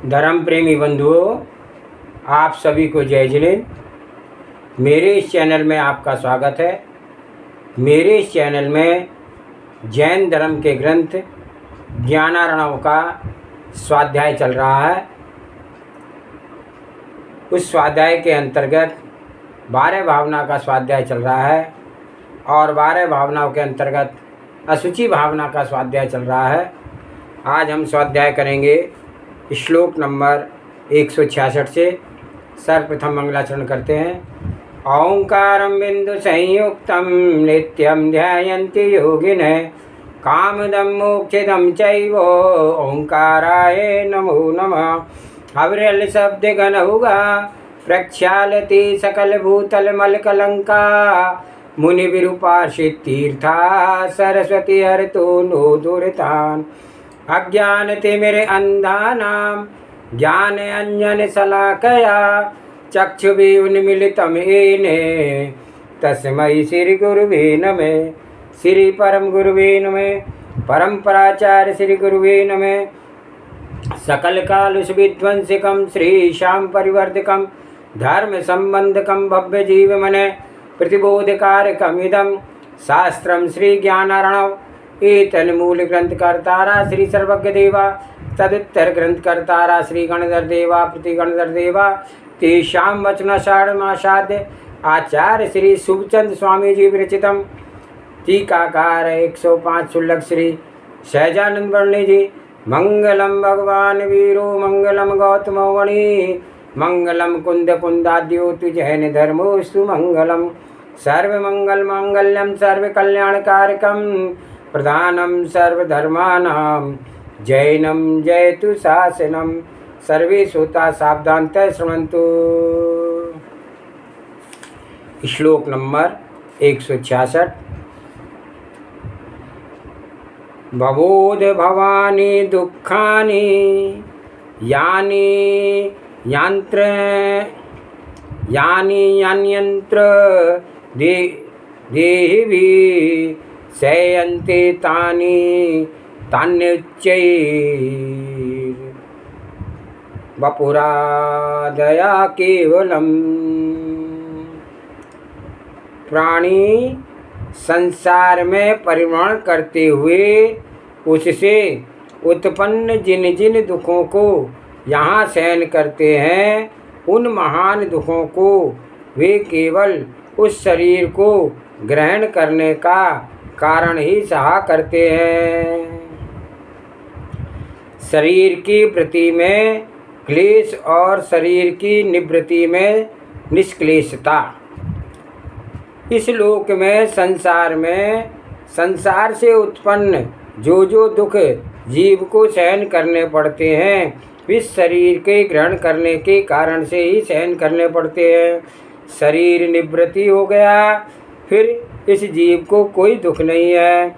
धर्म प्रेमी बंधुओं, आप सभी को जय जिनेंद्र। मेरे इस चैनल में आपका स्वागत है। मेरे इस चैनल में जैन धर्म के ग्रंथ ज्ञानार्णव का स्वाध्याय चल रहा है। उस स्वाध्याय के अंतर्गत 12 भावना का स्वाध्याय चल रहा है और 12 भावनाओं के अंतर्गत अशुचि भावना का स्वाध्याय चल रहा है। आज हम स्वाध्याय करेंगे श्लोक नंबर 166 से। सर्वप्रथम मंगलाचरण करते हैं। ओंकारं बिंदु संयुक्तं नित्यं ध्यायन्ति योगिनः कामदं मोक्षदं चैव ओंकाराय नमो नमः। अविरल शब्द गणहुगा प्रक्षालति सकल भूतल मलकलंका मुनि विरूपार्षित तीर्था सरस्वती हरतो नो दुरितान् अज्ञान तिमिर अंधानां ज्ञान अंजन शलाकया चक्षुषि उन्मीलितं येन तस्मै श्री गुरुवे नमः। श्री परम गुरुवे नमः। परंपराचार्य श्री गुरुवे नमः। सकल काल विध्वंसिकं श्री श्याम परिवर्तकं धर्म संबंधकं भव्य जीवमन प्रतिबोधकारकमिदं शास्त्रं श्री ज्ञानार्णव। एतन्मूल ग्रंथकर्तारा श्री सर्वज्ञ देवा तदुत्तर ग्रंथकर्तारा श्री गणधर देवा प्रतिगणधर देवा तेषां वचनाषाढ़मासाद्य आचार्य श्री शुभचंद स्वामी जी विरचितम टीकाकार 105 शुल्लक श्री सहजानंद वर्णी जी। मंगलम भगवान वीरो मंगलम गौतमो मणि मंगलम कुंद कुंदाद्योतु जैन धर्मोस्तु मंगलम। सर्वमंगल मांगल्यम सर्वकल्याणकारकम प्रधानम सर्वधर्मानां जैनम जयतु शासनम। सर्वे श्रोता सावधानतः शृण्वन्तु। श्लोक नंबर 166। भवोद भवानी दुःखानि यानि यान्यन्त्र देहिभिः शयन्ते तानि तान्युच्चैर् वपुरादया केवलम्। प्राणी संसार में परिभ्रमण करते हुए उससे उत्पन्न जिन जिन दुखों को यहाँ सहन करते हैं, उन महान दुखों को वे केवल उस शरीर को ग्रहण करने का कारण ही सहा करते हैं। शरीर की वृत्ति में क्लेश और शरीर की निवृत्ति में निष्क्लेशता। इस लोक में संसार से उत्पन्न जो दुख जीव को सहन करने पड़ते हैं, इस शरीर के ग्रहण करने के कारण से ही सहन करने पड़ते हैं। शरीर निवृत्ति हो गया, फिर इस जीव को कोई दुख नहीं है।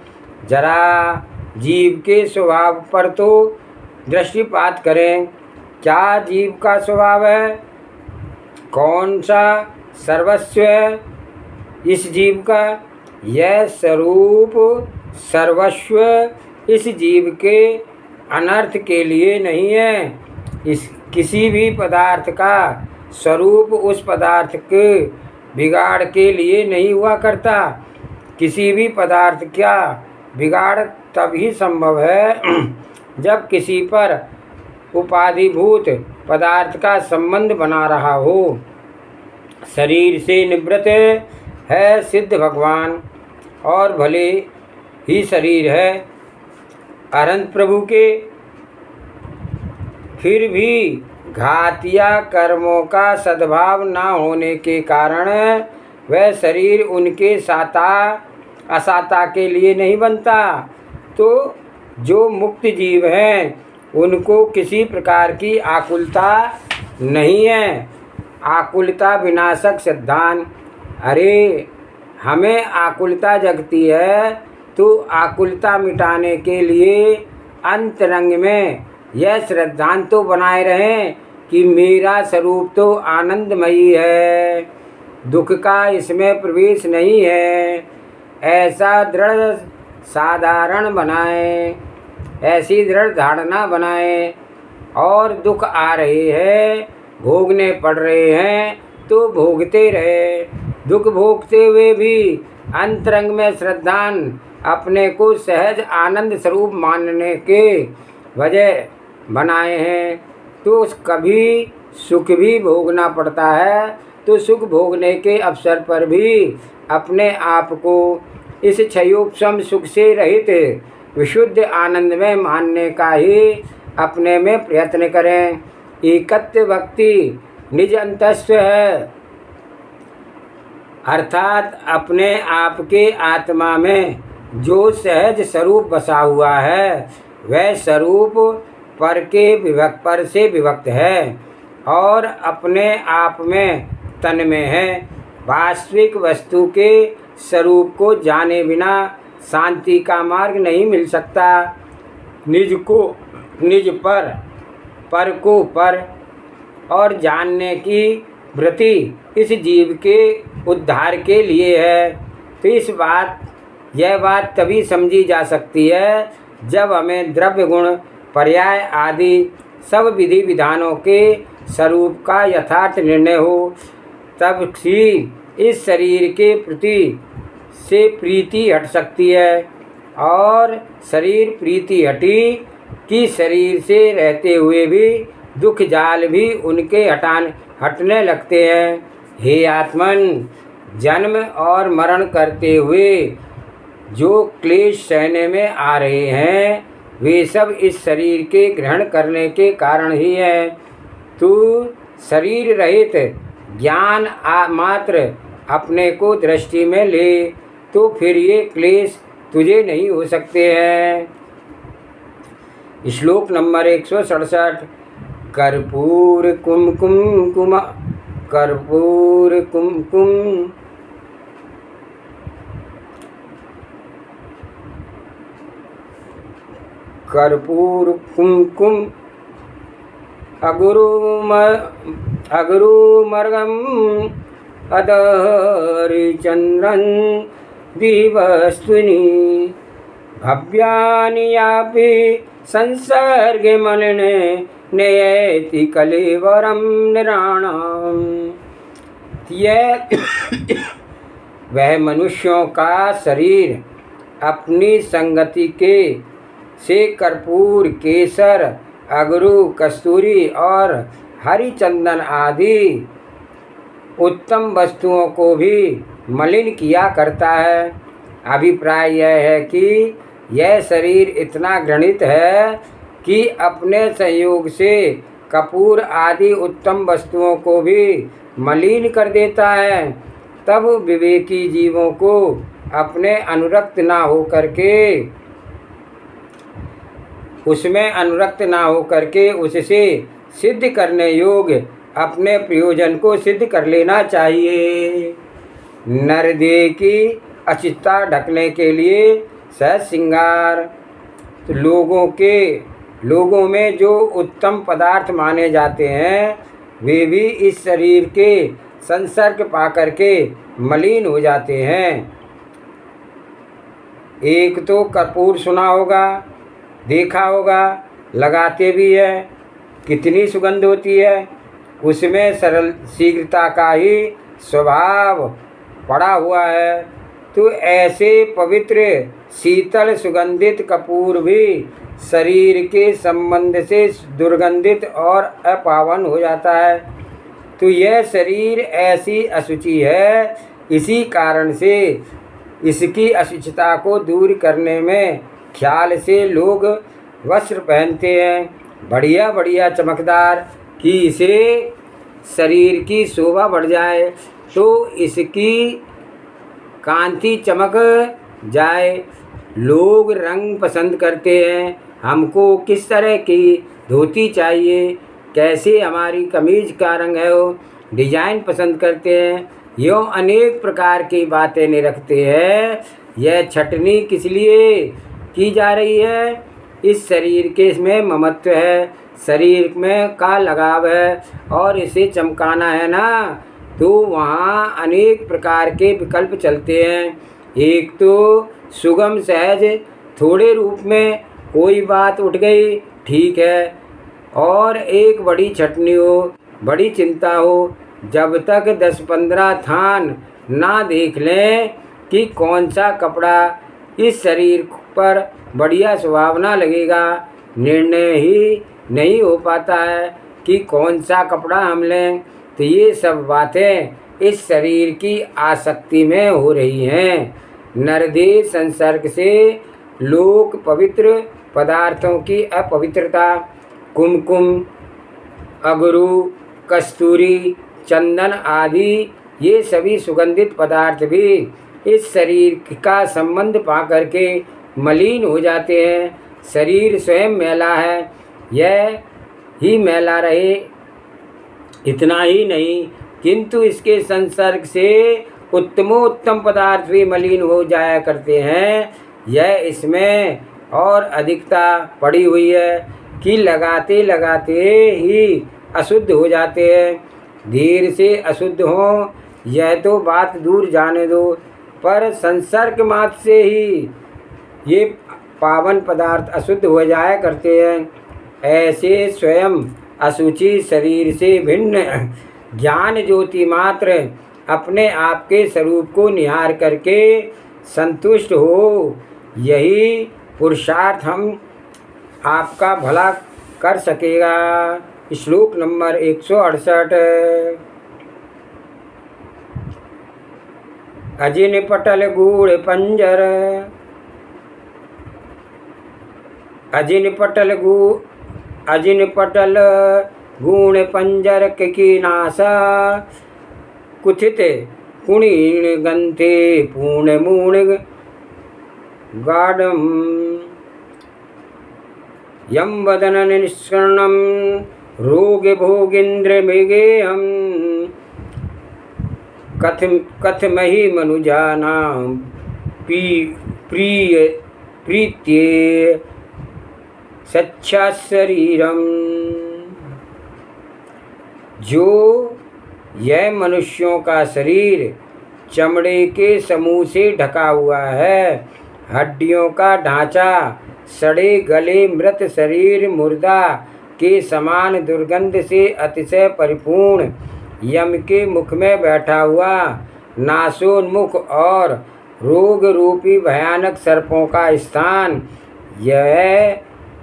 जरा जीव के स्वभाव पर तो दृष्टिपात करें। क्या जीव का स्वभाव है? कौन सा सर्वस्व है इस जीव का? यह स्वरूप सर्वस्व इस जीव के अनर्थ के लिए नहीं है। इस किसी भी पदार्थ का स्वरूप उस पदार्थ के बिगाड़ के लिए नहीं हुआ करता। किसी भी पदार्थ का बिगाड़ तभी संभव है जब किसी पर उपाधिभूत पदार्थ का संबंध बना रहा हो। शरीर से निवृत्त है सिद्ध भगवान और भले ही शरीर है अनंत प्रभु के, फिर भी घातिया कर्मों का सद्भाव न होने के कारण वह शरीर उनके साता असाता के लिए नहीं बनता। तो जो मुक्त जीव हैं उनको किसी प्रकार की आकुलता नहीं है। आकुलता विनाशक सिद्धांत। अरे हमें आकुलता जगती है तो आकुलता मिटाने के लिए अंतरंग में यह श्रद्धांत तो बनाए रहें कि मेरा स्वरूप तो आनंदमयी है, दुख का इसमें प्रवेश नहीं है। ऐसा दृढ़ साधारण बनाएं, ऐसी दृढ़ धारणा बनाएं और दुख आ रहे हैं, भोगने पड़ रहे हैं, तो भोगते रहे। दुख भोगते हुए भी अंतरंग में श्रद्धान अपने को सहज आनंद स्वरूप मानने के वजह बनाए हैं, तो कभी सुख भी भोगना पड़ता है। तो सुख भोगने के अवसर पर भी अपने आप को इस क्षयोपशम सुख से रहित विशुद्ध आनंद में मानने का ही अपने में प्रयत्न करें। एकत्व भक्ति निज अंतस्व है, अर्थात अपने आप के आत्मा में जो सहज स्वरूप बसा हुआ है वह स्वरूप पर से विभक्त है और अपने आप में तन में है। वास्तविक वस्तु के स्वरूप को जाने बिना शांति का मार्ग नहीं मिल सकता। निज को निज पर को पर और जानने की वृत्ति इस जीव के उद्धार के लिए है। तो यह बात तभी समझी जा सकती है जब हमें द्रव्य गुण पर्याय आदि सब विधि विधानों के स्वरूप का यथार्थ निर्णय हो। तब ही इस शरीर के प्रति से प्रीति हट सकती है, और शरीर प्रीति हटी कि शरीर से रहते हुए भी दुख जाल भी उनके हटने लगते हैं। हे आत्मन, जन्म और मरण करते हुए जो क्लेश सहने में आ रहे हैं वे सब इस शरीर के ग्रहण करने के कारण ही है। तू शरीर रहित ज्ञान मात्र अपने को दृष्टि में ले तो फिर ये क्लेश तुझे नहीं हो सकते हैं। श्लोक नंबर 167। कर्पूर कुमकुम कर्पूर कुमकुम कर्पूर कुमकुम अगुरुमर्गम अदरिचंद्रन दिवस्तुनि भव्यानि यापि संसर्गे मलिने नयति कलेवरम निराणाम। वह मनुष्यों का शरीर अपनी संगति के से कर्पूर, केसर, अगरू, कस्तूरी और हरिचंदन आदि उत्तम वस्तुओं को भी मलिन किया करता है। अभिप्राय यह है कि यह शरीर इतना घृणित है कि अपने संयोग से कपूर आदि उत्तम वस्तुओं को भी मलिन कर देता है। तब विवेकी जीवों को अपने अनुरक्त ना होकर के उससे सिद्ध करने योग्य अपने प्रयोजन को सिद्ध कर लेना चाहिए। नरदेह की अचित्ता ढकने के लिए सहज श्रृंगार। तो लोगों में जो उत्तम पदार्थ माने जाते हैं वे भी इस शरीर के संसर्ग पाकर के मलिन हो जाते हैं। एक तो कर्पूर सुना होगा, देखा होगा, लगाते भी है, कितनी सुगंध होती है। उसमें सरल शीघ्रता का ही स्वभाव पड़ा हुआ है। तो ऐसे पवित्र शीतल सुगंधित कपूर भी शरीर के संबंध से दुर्गंधित और अपावन हो जाता है। तो यह शरीर ऐसी अशुचि है, इसी कारण से इसकी अशुचिता को दूर करने में ख्याल से लोग वस्त्र पहनते हैं बढ़िया बढ़िया चमकदार, कि इसे शरीर की शोभा बढ़ जाए, तो इसकी कांति चमक जाए। लोग रंग पसंद करते हैं, हमको किस तरह की धोती चाहिए, कैसे हमारी कमीज का रंग है, वो डिजाइन पसंद करते हैं। यूँ अनेक प्रकार की बातें निरखते हैं। यह छटनी किस लिए की जा रही है? इस शरीर के इसमें ममत्व है, शरीर में का लगाव है और इसे चमकाना है ना, तो वहाँ अनेक प्रकार के विकल्प चलते हैं। एक तो सुगम सहज थोड़े रूप में कोई बात उठ गई, ठीक है, और एक बड़ी छटनी हो, बड़ी चिंता हो, जब तक 10-15 थान ना देख लें कि कौन सा कपड़ा इस शरीर पर बढ़िया सुहावना लगेगा, निर्णय ही नहीं हो पाता है कि कौन सा कपड़ा हम लें। तो ये सब बातें इस शरीर की आसक्ति में हो रही हैं। नरदेह संसर्ग से लोक पवित्र पदार्थों की अपवित्रता, कुमकुम, अगरू, कस्तूरी, चंदन आदि ये सभी सुगंधित पदार्थ भी इस शरीर का संबंध पा करके मलिन हो जाते हैं। शरीर स्वयं मैला है, यह ही मैला रहे, इतना ही नहीं किंतु इसके संसर्ग से उत्तमोत्तम पदार्थ भी मलिन हो जाया करते हैं। यह इसमें और अधिकता पड़ी हुई है कि लगाते लगाते ही अशुद्ध हो जाते हैं। धीरे से अशुद्ध हों यह तो बात दूर जाने दो, पर संसर्ग मात्र से ही ये पावन पदार्थ अशुद्ध हो जाया करते हैं। ऐसे स्वयं अशुचि शरीर से भिन्न ज्ञान ज्योति मात्र अपने आप के स्वरूप को निहार करके संतुष्ट हो, यही पुरुषार्थ हम आपका भला कर सकेगा। श्लोक नंबर 168। अजिन पटल गूढ़ पंजर, अजिन पटल गूण पंजर की नासा, कुथित कुणीण गंथे पूर्ण मूण गाढ़म, यम वदन निष्कर्णम रोग भोगेन्द्र मृगेहम, कथमहि मनुजानां प्रीत्ये सच्चा शरीरम। जो यह मनुष्यों का शरीर चमड़े के समूह से ढका हुआ है, हड्डियों का ढांचा सड़े गले मृत शरीर मुर्दा के समान दुर्गंध से अतिशय परिपूर्ण, यम के मुख में बैठा हुआ नासोन्मुख और रोग रूपी भयानक सर्पों का स्थान, यह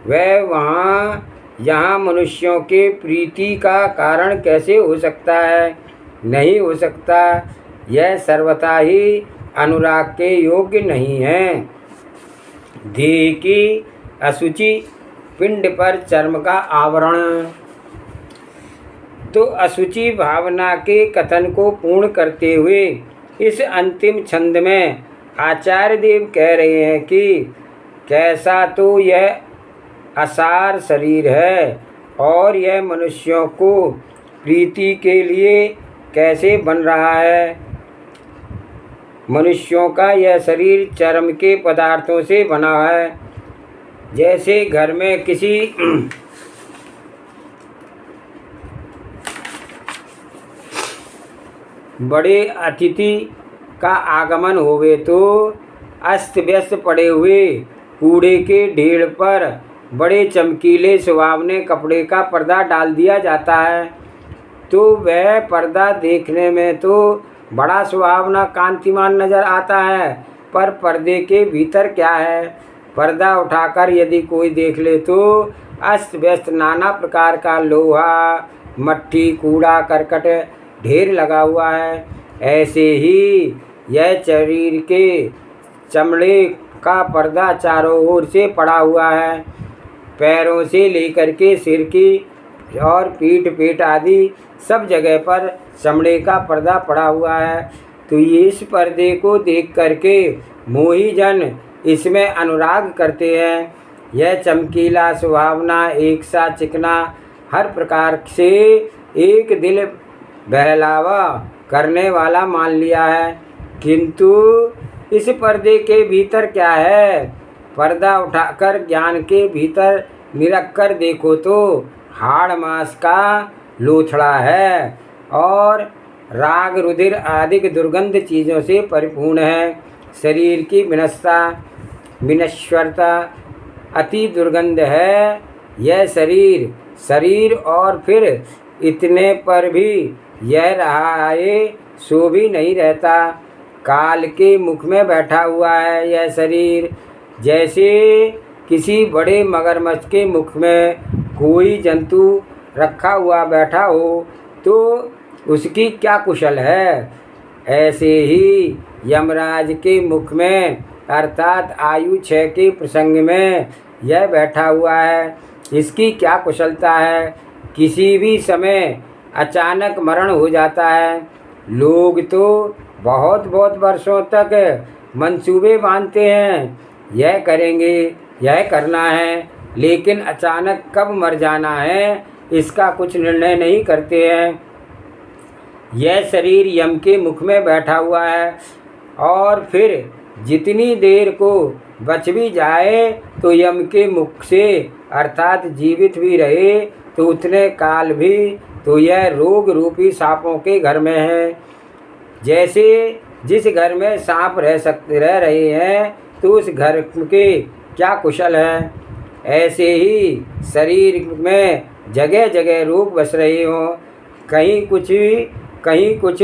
वह वहाँ यहाँ मनुष्यों के प्रीति का कारण कैसे हो सकता है? नहीं हो सकता। यह सर्वथा ही अनुराग के योग्य नहीं है। देह की अशुचि पिंड पर चर्म का आवरण। तो अशुचि भावना के कथन को पूर्ण करते हुए इस अंतिम छंद में आचार्य देव कह रहे हैं कि कैसा तो यह असार शरीर है और यह मनुष्यों को प्रीति के लिए कैसे बन रहा है। मनुष्यों का यह शरीर चर्म के पदार्थों से बना है। जैसे घर में किसी बड़े अतिथि का आगमन होवे तो अस्त व्यस्त पड़े हुए कूड़े के ढेर पर बड़े चमकीले सुहावने कपड़े का पर्दा डाल दिया जाता है। तो वह पर्दा देखने में तो बड़ा सुहावना कांतिमान नज़र आता है, पर पर्दे के भीतर क्या है? पर्दा उठाकर यदि कोई देख ले तो अस्त व्यस्त नाना प्रकार का लोहा, मट्टी, कूड़ा करकट ढेर लगा हुआ है। ऐसे ही यह शरीर के चमड़े का पर्दा चारों ओर से पड़ा हुआ है। पैरों से लेकर के सिर की और पीठ आदि सब जगह पर चमड़े का पर्दा पड़ा हुआ है। तो इस पर्दे को देख करके मोही जन इसमें अनुराग करते हैं। यह चमकीला सुहावना एक सा चिकना हर प्रकार से एक दिल बहलावा करने वाला मान लिया है, किंतु इस पर्दे के भीतर क्या है? पर्दा उठाकर ज्ञान के भीतर निरख कर देखो तो हाड़ मांस का लोथड़ा है और राग रुधिर आदि दुर्गंध चीज़ों से परिपूर्ण है। शरीर की विनश्वरता अति दुर्गंध है। यह शरीर शरीर और फिर इतने पर भी यह रहा है सो भी नहीं रहता। काल के मुख में बैठा हुआ है यह शरीर। जैसे किसी बड़े मगरमच्छ के मुख में कोई जंतु रखा हुआ बैठा हो तो उसकी क्या कुशल है, ऐसे ही यमराज के मुख में अर्थात आयु क्षय के प्रसंग में यह बैठा हुआ है, इसकी क्या कुशलता है। किसी भी समय अचानक मरण हो जाता है। लोग तो बहुत बहुत वर्षों तक मंसूबे बांधते हैं, यह करेंगे यह करना है, लेकिन अचानक कब मर जाना है इसका कुछ निर्णय नहीं करते हैं। यह शरीर यम के मुख में बैठा हुआ है और फिर जितनी देर को बच भी जाए तो यम के मुख से अर्थात जीवित भी रहे तो उतने काल भी तो यह रोग रूपी सांपों के घर में है। जैसे जिस घर में सांप रह रहे हैं तो उस घर के क्या कुशल है, ऐसे ही शरीर में जगह जगह रोग बस रहे हों, कहीं कुछ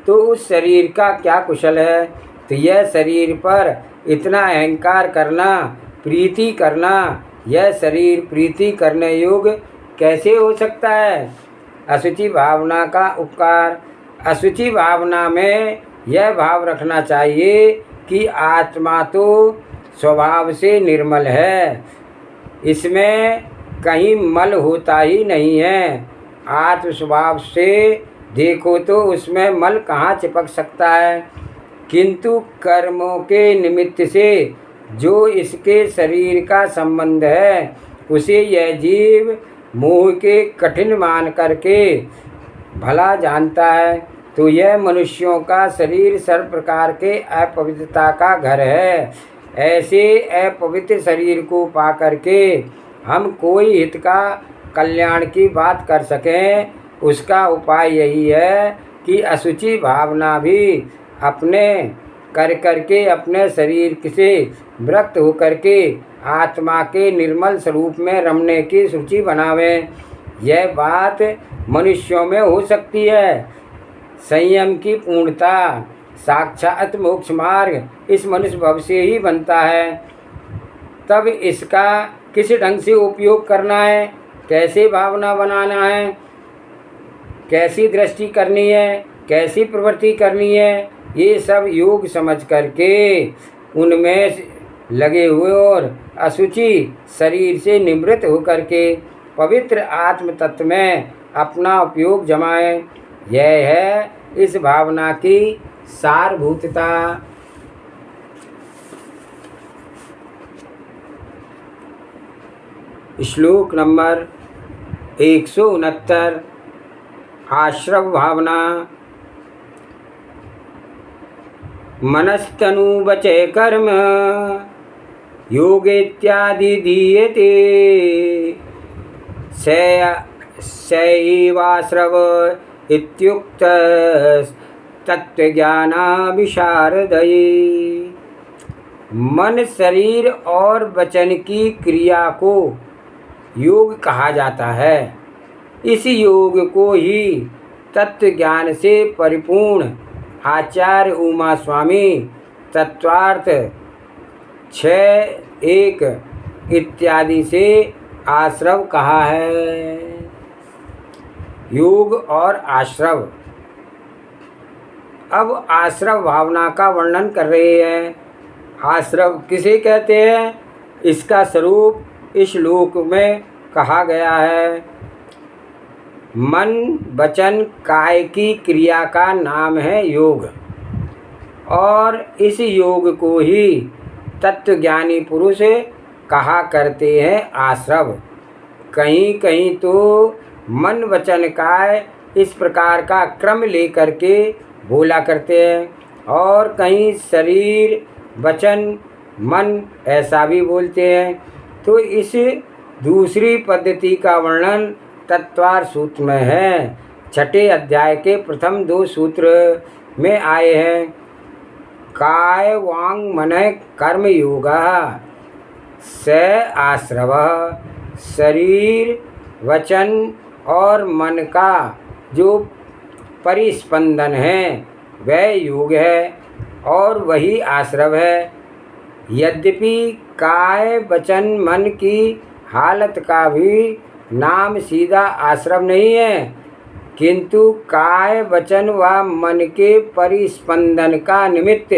तो उस शरीर का क्या कुशल है। तो यह शरीर पर इतना अहंकार करना, प्रीति करना, यह शरीर प्रीति करने योग्य कैसे हो सकता है। अशुचि भावना का उपकार। अशुचि भावना में यह भाव रखना चाहिए कि आत्मा तो स्वभाव से निर्मल है, इसमें कहीं मल होता ही नहीं है। आत्म स्वभाव से देखो तो उसमें मल कहाँ चिपक सकता है, किंतु कर्मों के निमित्त से जो इसके शरीर का संबंध है उसे यह जीव मोह के कठिन मान करके भला जानता है। तो यह मनुष्यों का शरीर सर्व प्रकार के अपवित्रता का घर है। ऐसे अपवित्र शरीर को पा करके हम कोई हित का कल्याण की बात कर सकें, उसका उपाय यही है कि अशुचि भावना भी अपने करके अपने शरीर से विरक्त होकर के आत्मा के निर्मल स्वरूप में रमने की सूची बनावें। यह बात मनुष्यों में हो सकती है। संयम की पूर्णता साक्षात मोक्ष मार्ग इस मनुष्य भव से ही बनता है। तब इसका किस ढंग से उपयोग करना है, कैसे भावना बनाना है, कैसी दृष्टि करनी है, कैसी प्रवृत्ति करनी है, ये सब योग समझ करके उनमें लगे हुए और अशुचि शरीर से निवृत्त होकर के पवित्र आत्म तत्व में अपना उपयोग जमाएं। यह है इस भावना की सारभूतता। श्लोक नंबर 169। आश्रव भावना। मनस्तनु वचय कर्म योग इत्यादि दीयते सैवाश्रव इत्युक्त तत्वज्ञानाभिशारदये। मन, शरीर और वचन की क्रिया को योग कहा जाता है। इस योग को ही तत्व ज्ञान से परिपूर्ण आचार्य उमा स्वामी तत्वार्थ 6.1 इत्यादि से आश्रव कहा है। योग और आश्रव। अब आश्रव भावना का वर्णन कर रहे हैं। आश्रव किसे कहते हैं, इसका स्वरूप इस श्लोक में कहा गया है। मन, वचन, काय की क्रिया का नाम है योग और इस योग को ही तत्वज्ञानी पुरुष कहा करते हैं आश्रव। कहीं कहीं तो मन, वचन, काय इस प्रकार का क्रम लेकर के बोला करते हैं और कहीं शरीर, वचन, मन ऐसा भी बोलते हैं। तो इस दूसरी पद्धति का वर्णन तत्वार सूत्र में है। 6ठे अध्याय के प्रथम 2 सूत्र में आए हैं। काय वांग मनः कर्म योगा स आश्रव। शरीर, वचन और मन का जो परिस्पंदन है वह योग है और वही आश्रव है। यद्यपि काय वचन मन की हालत का भी नाम सीधा आश्रव नहीं है, किंतु काय वचन व मन के परिस्पंदन का निमित्त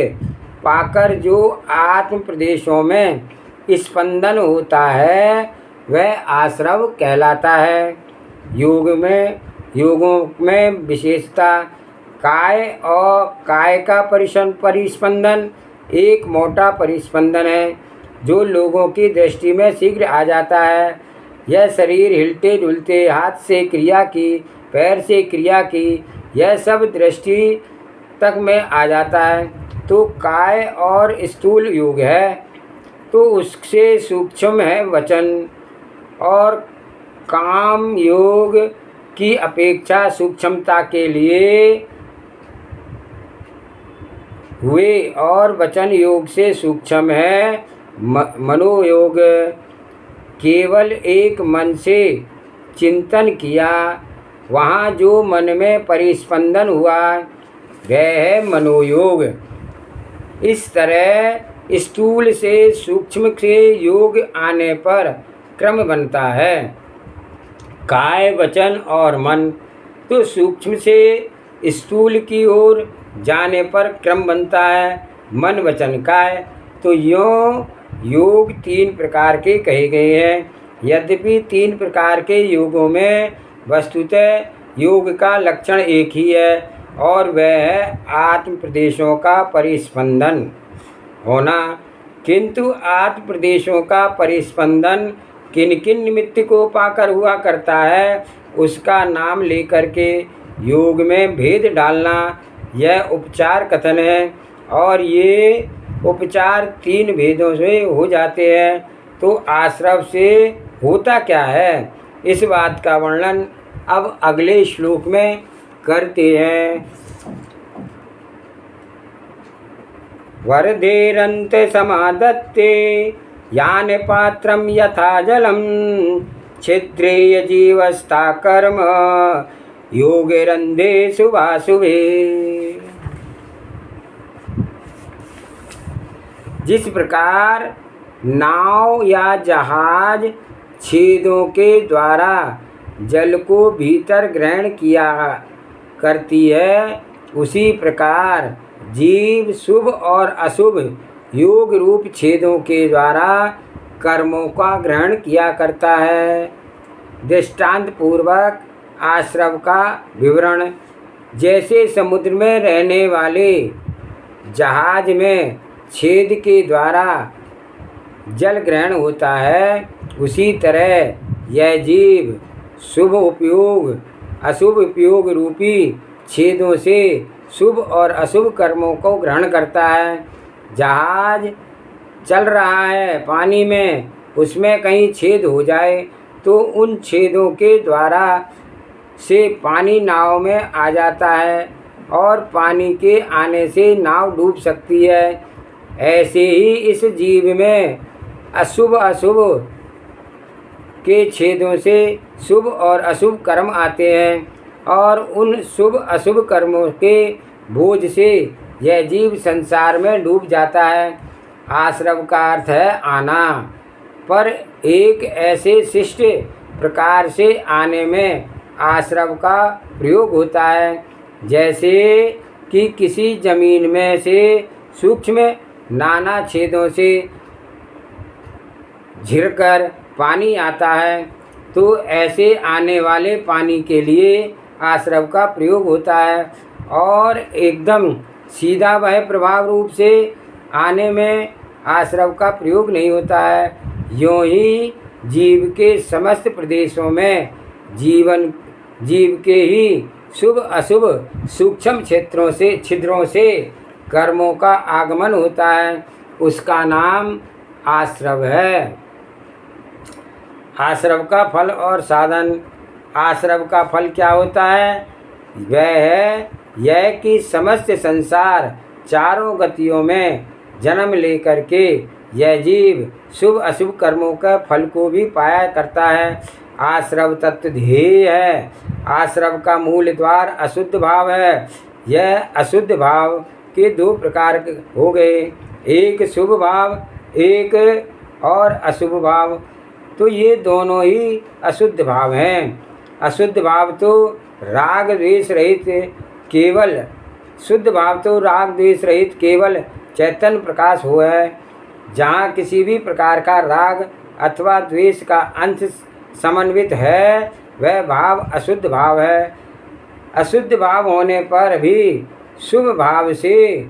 पाकर जो आत्म प्रदेशों में स्पंदन होता है वह आश्रव कहलाता है। योगों में विशेषता काय और काय का परिस्पंदन एक मोटा परिस्पंदन है जो लोगों की दृष्टि में शीघ्र आ जाता है। यह शरीर हिलते डुलते, हाथ से क्रिया की, पैर से क्रिया की, यह सब दृष्टि तक में आ जाता है तो काय और स्थूल योग है। तो उससे सूक्ष्म है वचन और काम योग की अपेक्षा सूक्ष्मता के लिए हुए और वचन योग से सूक्ष्म है मनोयोग। केवल एक मन से चिंतन किया, वहाँ जो मन में परिस्पंदन हुआ वह है मनोयोग। इस तरह स्थूल से सूक्ष्म से योग आने पर क्रम बनता है। काय वचन और मन तो सूक्ष्म से स्थूल की ओर जाने पर क्रम बनता है मन वचन काय। तो यों योग 3 प्रकार के कहे गए हैं। यद्यपि 3 प्रकार के योगों में वस्तुतः योग का लक्षण एक ही है और वह है आत्म प्रदेशों का परिस्पंदन होना। किंतु आत्म प्रदेशों का परिस्पंदन किन किन निमित्त को पाकर हुआ करता है उसका नाम लेकर के योग में भेद डालना यह उपचार कथन है और ये उपचार 3 भेदों से हो जाते हैं। तो आश्रव से होता क्या है इस बात का वर्णन अब अगले श्लोक में करते हैं। वरदेरंत समादत्ते यान पात्रम यथा जलम छिद्रेय जीवस्ता कर्म योगेरंधे शुभाशुभे। जिस प्रकार नाव या जहाज छेदों के द्वारा जल को भीतर ग्रहण किया करती है, उसी प्रकार जीव शुभ और अशुभ योग रूप छेदों के द्वारा कर्मों का ग्रहण किया करता है। दृष्टांत पूर्वक आश्रव का विवरण। जैसे समुद्र में रहने वाले जहाज में छेद के द्वारा जल ग्रहण होता है, उसी तरह यह जीव शुभ उपयोग अशुभ उपयोग रूपी छेदों से शुभ और अशुभ कर्मों को ग्रहण करता है। जहाज चल रहा है पानी में, उसमें कहीं छेद हो जाए तो उन छेदों के द्वारा से पानी नाव में आ जाता है और पानी के आने से नाव डूब सकती है। ऐसे ही इस जीव में अशुभ अशुभ के छेदों से शुभ और अशुभ कर्म आते हैं और उन शुभ अशुभ कर्मों के बोझ से यह जीव संसार में डूब जाता है। आश्रव का अर्थ है आना, पर एक ऐसे शिष्ट प्रकार से आने में आश्रव का प्रयोग होता है जैसे कि किसी जमीन में से सूक्ष्म नाना छेदों से झिरकर पानी आता है, तो ऐसे आने वाले पानी के लिए आश्रव का प्रयोग होता है और एकदम सीधा वह प्रभाव रूप से आने में आश्रव का प्रयोग नहीं होता है। यों ही जीव के समस्त प्रदेशों में जीव के ही शुभ अशुभ सूक्ष्म छिद्रों से कर्मों का आगमन होता है, उसका नाम आश्रव है। आश्रव का फल और साधन। आश्रव का फल क्या होता है? वह है यह कि समस्त संसार चारों गतियों में जन्म लेकर के यह जीव शुभ अशुभ कर्मों का फल को भी पाया करता है। आश्रव तत्व ध्येय है। आश्रव का मूल द्वार अशुद्ध भाव है। यह अशुद्ध भाव के दो प्रकार हो गए, एक शुभ भाव, एक और अशुभ भाव। तो ये दोनों ही अशुद्ध भाव हैं। अशुद्ध भाव तो राग द्वेष रहित केवल, शुद्ध भाव तो राग द्वेष रहित केवल चैतन्य प्रकाश हो है। जहाँ किसी भी प्रकार का राग अथवा द्वेष का अंश समन्वित है, वह भाव अशुद्ध भाव है। अशुद्ध भाव होने पर भी शुभ भाव से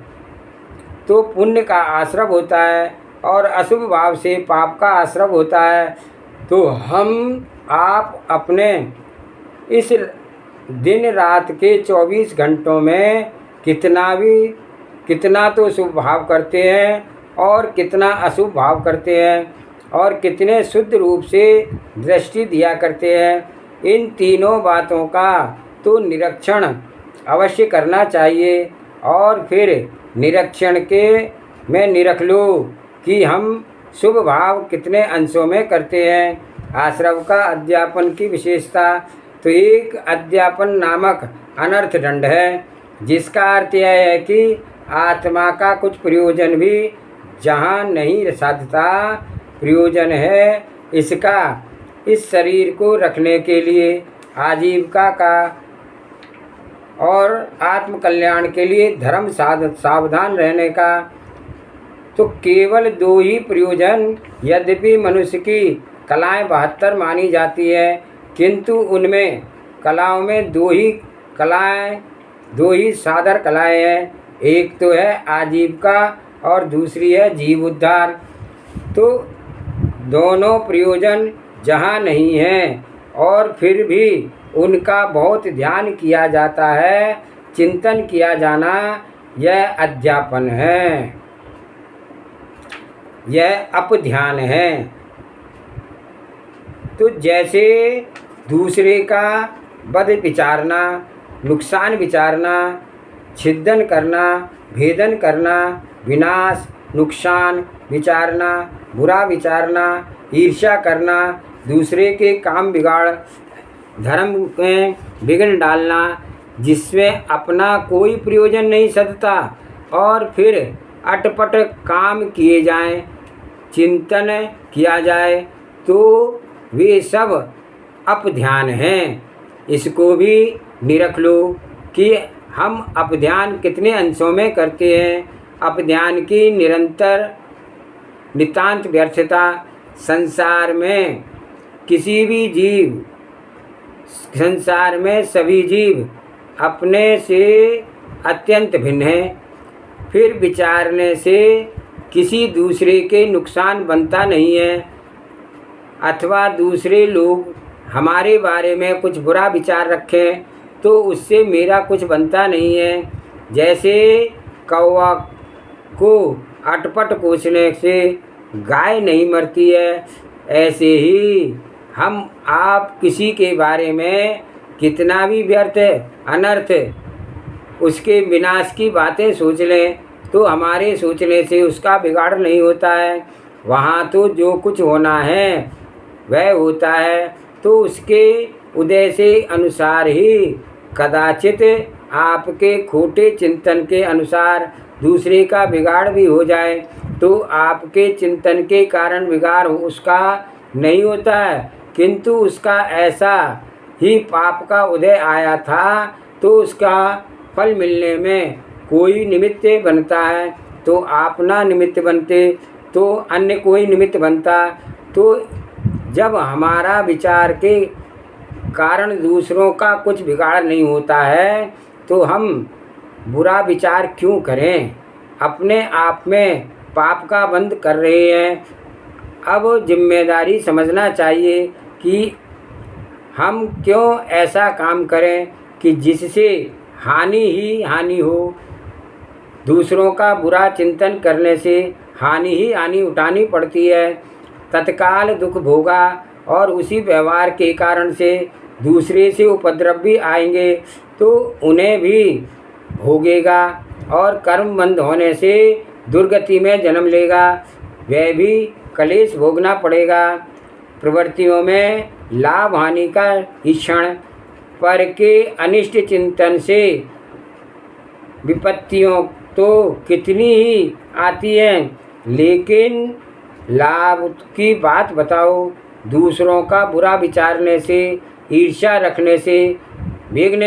तो पुण्य का आश्रव होता है और अशुभ भाव से पाप का आश्रव होता है। तो हम आप अपने इस दिन रात के 24 घंटों में कितना तो शुभ भाव करते हैं और कितना अशुभ भाव करते हैं, और कितने शुद्ध रूप से दृष्टि दिया करते हैं। इन तीनों बातों का तो निरीक्षण अवश्य करना चाहिए। और फिर निरीक्षण के में निरख लो कि हम शुभ भाव कितने अंशों में करते हैं। आश्रव का अध्यापन की विशेषता तो एक अध्यापन नामक अनर्थ दंड है, जिसका अर्थ यह है कि आत्मा का कुछ प्रयोजन भी जहाँ नहीं साधता प्रयोजन है इसका, इस शरीर को रखने के लिए आजीविका का और आत्मकल्याण के लिए धर्म सावधान रहने का। तो केवल दो ही प्रयोजन, यद्यपि मनुष्य की कलाएं 72 मानी जाती है, किंतु उनमें कलाओं में दो ही सादर कलाएं हैं। एक तो है आजीविका और दूसरी है जीव उद्धार। तो दोनों प्रयोजन जहाँ नहीं हैं और फिर भी उनका बहुत ध्यान किया जाता है, चिंतन किया जाना, यह अध्यापन है, यह अपध्यान है। तो जैसे दूसरे का बद विचारना, नुकसान विचारना, छिदन करना, भेदन करना, विनाश, नुकसान विचारना, बुरा विचारना, ईर्ष्या करना, दूसरे के काम बिगाड़, धर्म में विघ्न डालना, जिसमें अपना कोई प्रयोजन नहीं सधता और फिर अटपट काम किए जाएं, चिंतन किया जाए, तो वे सब अपध्यान हैं। इसको भी निरख लो कि हम अपध्यान कितने अंशों में करते हैं। अपध्यान की निरंतर नितांत व्यर्थता। संसार में सभी जीव अपने से अत्यंत भिन्न हैं। फिर विचारने से किसी दूसरे के नुकसान बनता नहीं है, अथवा दूसरे लोग हमारे बारे में कुछ बुरा विचार रखें तो उससे मेरा कुछ बनता नहीं है। जैसे कौवा को अटपट कोसने से गाय नहीं मरती है, ऐसे ही हम आप किसी के बारे में कितना भी व्यर्थ अनर्थ उसके विनाश की बातें सोच लें तो हमारे सोचने से उसका बिगाड़ नहीं होता है। वहाँ तो जो कुछ होना है वह होता है, तो उसके उदय से अनुसार ही कदाचित आपके खोटे चिंतन के अनुसार दूसरे का बिगाड़ भी हो जाए, तो आपके चिंतन के कारण बिगाड़ उसका नहीं होता है, किंतु उसका ऐसा ही पाप का उदय आया था तो उसका फल मिलने में कोई निमित्त बनता है। तो आप ना निमित्त बनते तो अन्य कोई निमित्त बनता। तो जब हमारा विचार के कारण दूसरों का कुछ बिगाड़ नहीं होता है तो हम बुरा विचार क्यों करें। अपने आप में पाप का बंध कर रहे हैं। अब जिम्मेदारी समझना चाहिए कि हम क्यों ऐसा काम करें कि जिससे हानि ही हानि हो। दूसरों का बुरा चिंतन करने से हानि ही हानि उठानी पड़ती है। तत्काल दुख भोगा और उसी व्यवहार के कारण से दूसरे से उपद्रव भी आएंगे तो उन्हें भी भोगेगा और कर्म बंद होने से दुर्गति में जन्म लेगा, वह भी कलेश भोगना पड़ेगा। प्रवृत्तियों में लाभ हानि का ईक्षण, पर के अनिष्ट चिंतन से विपत्तियों तो कितनी ही आती हैं, लेकिन लाभ की बात बताओ। दूसरों का बुरा विचारने से, ईर्ष्या रखने से, विघ्न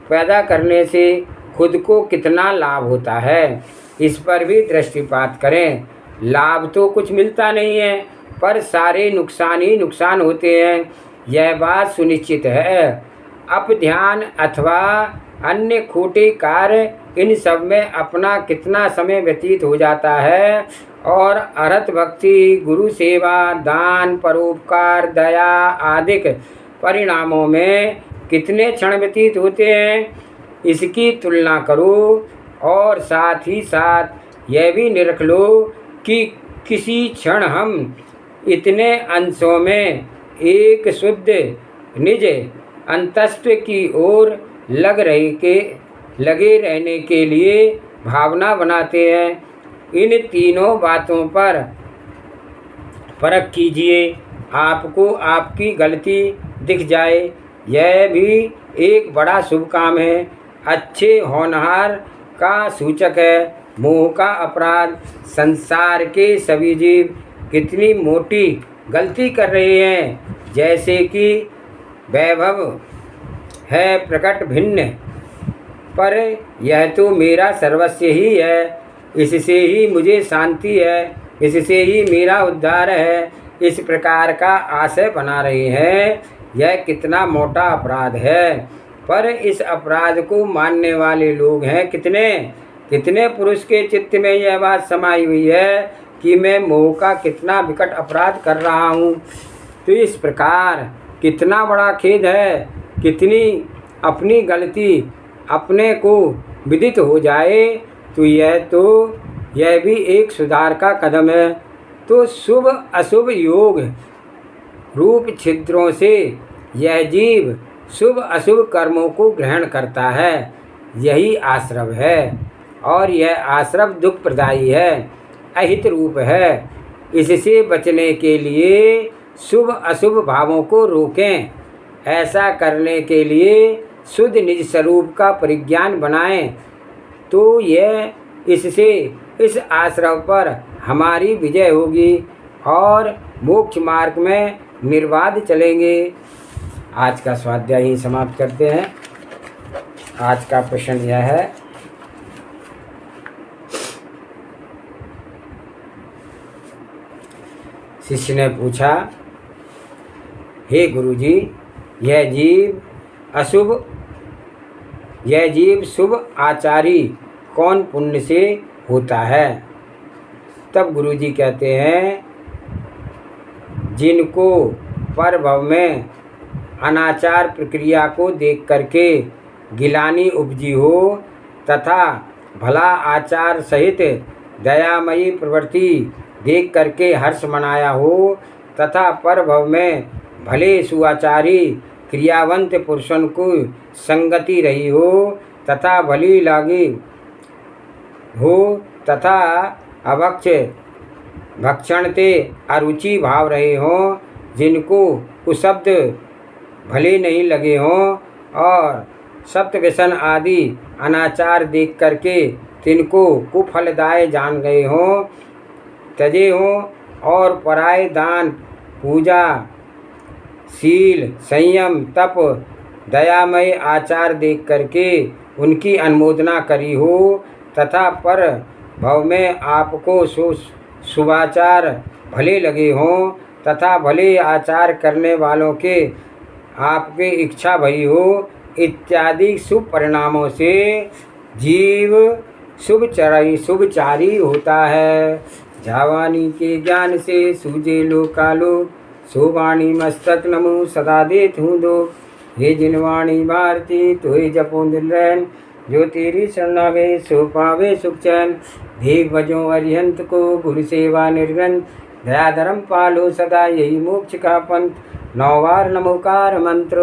पैदा करने से खुद को कितना लाभ होता है, इस पर भी दृष्टिपात करें। लाभ तो कुछ मिलता नहीं है, पर सारे नुकसान ही नुकसान होते हैं, यह बात सुनिश्चित है। अपध्यान अथवा अन्य खोटे कार्य, इन सब में अपना कितना समय व्यतीत हो जाता है, और अर्हत भक्ति, गुरु सेवा, दान, परोपकार, दया आदि परिणामों में कितने क्षण व्यतीत होते हैं, इसकी तुलना करो। और साथ ही साथ यह भी निरख लो कि किसी क्षण हम इतने अंशों में एक शुद्ध निज अंतस्त्व की ओर लगे रहने के लिए भावना बनाते हैं। इन तीनों बातों पर परख कीजिए, आपको आपकी गलती दिख जाए, यह भी एक बड़ा शुभ काम है। अच्छे होनहार का सूचक है। मोह का अपराध, संसार के सभी जीव कितनी मोटी गलती कर रहे हैं, जैसे कि वैभव है प्रकट भिन्न, पर यह तो मेरा सर्वस्व ही है, इससे ही मुझे शांति है, इससे ही मेरा उद्धार है, इस प्रकार का आशय बना रहे हैं। यह कितना मोटा अपराध है, पर इस अपराध को मानने वाले लोग हैं कितने। कितने पुरुष के चित्त में यह बात समाई हुई है कि मैं मोह का कितना विकट अपराध कर रहा हूँ। तो इस प्रकार कितना बड़ा खेद है, कितनी अपनी गलती अपने को विदित हो जाए, तो यह भी एक सुधार का कदम है। तो शुभ अशुभ योग रूप छिद्रों से यह जीव शुभ अशुभ कर्मों को ग्रहण करता है, यही आश्रव है, और यह आश्रव दुख प्रदायी है, अहित रूप है। इससे बचने के लिए शुभ अशुभ भावों को रोकें। ऐसा करने के लिए शुद्ध निज स्वरूप का परिज्ञान बनाएं, तो इससे इस आश्रव पर हमारी विजय होगी और मोक्ष मार्ग में निर्बाध चलेंगे। आज का स्वाध्याय ही समाप्त करते हैं। आज का प्रश्न यह है, शिष्य ने पूछा, हे गुरुजी, यह जीव शुभ आचारी कौन पुण्य से होता है? तब गुरुजी कहते हैं, जिनको परभव में अनाचार प्रक्रिया को देख करके गिलानी उपजी हो तथा भला आचार सहित दयामयी प्रवृत्ति देख करके हर्ष मनाया हो तथा परभव में भले सुआचारी क्रियावंत पुरुषों को संगति रही हो तथा भली लागी हो तथा अभक्ष भक्षण ते अरुचि भाव रहे हों, जिनको कुशब्द भले नहीं लगे हों और सप्त व्यसन आदि अनाचार देख करके तिनको कुफलदाय जान गए हों, तजे हों, और पराय दान पूजा शील संयम तप दयामय आचार देख करके उनकी अनुमोदना करी हो तथा पर भव में आपको शुभाचार भले लगे हों तथा भले आचार करने वालों के आपके इच्छा भई हो इत्यादि शुभ परिणामों से जीव शुभचारी होता है। जावानी के ज्ञान से सूझे लोकालोक, सोवाणी मस्तक नमो सदा देत हूँ दो। हे जिनवाणी भारती तोय जपो दिल रैन, जो तेरी शरणावे सो पावे सुख चैन। देव भजो अरिहंत को गुरु सेवा निर्गन, दया धर्म पालो सदा यही मोक्ष का पंथ। 9 बार नमोकार मंत्र।